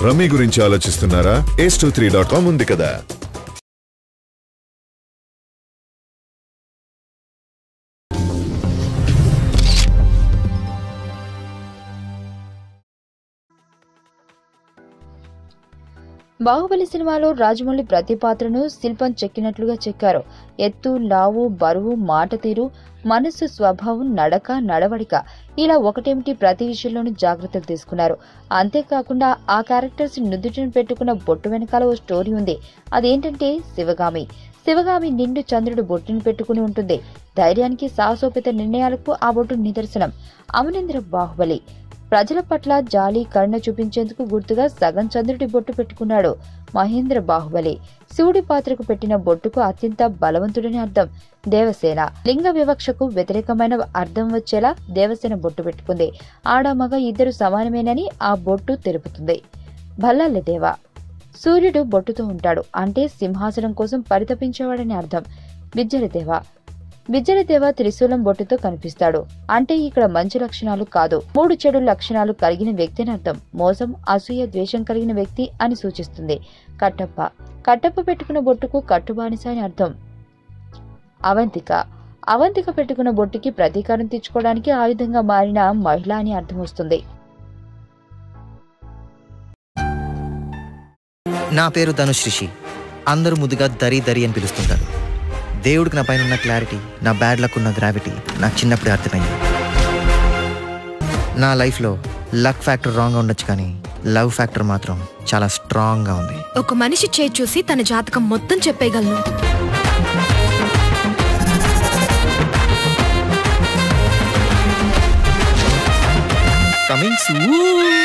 Rummy గురించి ఆలోచిస్తున్నారా? ace23.com ఉంది కదా. బాహుబలి సినిమాలో రాజమౌళి ప్రతి పాత్రను శిల్పం చెక్కినట్లుగా చెక్కారు. ఎత్తు, లావు, బరువు, మాట తీరు, మనస్సు, స్వభావం, నడక, నడవడిక ఇలా ఒకటేమిటి ప్రతి విషయంలోనూ జాగ్రత్తలు తీసుకున్నారు. అంతేకాకుండా ఆ క్యారెక్టర్స్ నుదుటిని పెట్టుకున్న బొట్టు వెనకాల ఓ స్టోరీ ఉంది. అదేంటంటే శివగామి. శివగామి నిండు చంద్రుడు బొట్టుని పెట్టుకుని ఉంటుంది. ధైర్యానికి, సాహసోపేత నిర్ణయాలకు ఆ బొట్టు నిదర్శనం. అమరేంద్ర బాహుబలి ప్రజల పట్ల జాలి, కరుణ చూపించేందుకు గుర్తుగా సగం చంద్రుడి బొట్టు పెట్టుకున్నాడు. మహేంద్ర బాహుబలి శివుడి పాత్రకు పెట్టిన బొట్టుకు అత్యంత బలవంతుడని అర్థం. దేవసేన లింగ వివక్షకు వ్యతిరేకమైన అర్థం వచ్చేలా దేవసేన బొట్టు పెట్టుకుంది. ఆడ, మగ ఇద్దరు సమానమేనని ఆ బొట్టు తెలుపుతుంది. భల్లాల దేవ సూర్యుడు బొట్టుతో ఉంటాడు అంటే సింహాసనం కోసం పరితపించేవాడని అర్థం. విజ్జలదేవ త్రిశూలం బొట్టుతో కనిపిస్తాడు అంటే ఇక్కడ మంచి లక్షణాలు కాదు, 3 చెడు లక్షణాలు కలిగిన వ్యక్తి అని అర్థం. మోసం, అసూయ, ద్వేషం కలిగిన వ్యక్తి అని సూచిస్తుంది. కట్టప్ప పెట్టుకున్న బొట్టుకు కట్టుబానిస అని అర్థం. అవంతిక పెట్టుకున్న బొట్టుకి ప్రతీకారం తెచ్చుకోవడానికి ఆయుధంగా మారిన మహిళ అని అర్థం వస్తుంది. నా పేరు ధనుశ్రీ. అందరూ ముద్దుగా దరి అని పిలుస్తుంటారు. దేవుడికి నా పైన ఉన్న క్లారిటీ, నా బ్యాడ్ లక్ ఉన్న గ్రావిటీ నాకు చిన్నప్పుడే అర్థమైంది. నా లైఫ్లో లక్ ఫ్యాక్టర్ రాంగ్గా ఉండొచ్చు, కానీ లవ్ ఫ్యాక్టర్ మాత్రం చాలా స్ట్రాంగ్గా ఉంది. ఒక మనిషి చేయి చూసి తన జాతకం మొత్తం చెప్పేయగలను. Coming soon.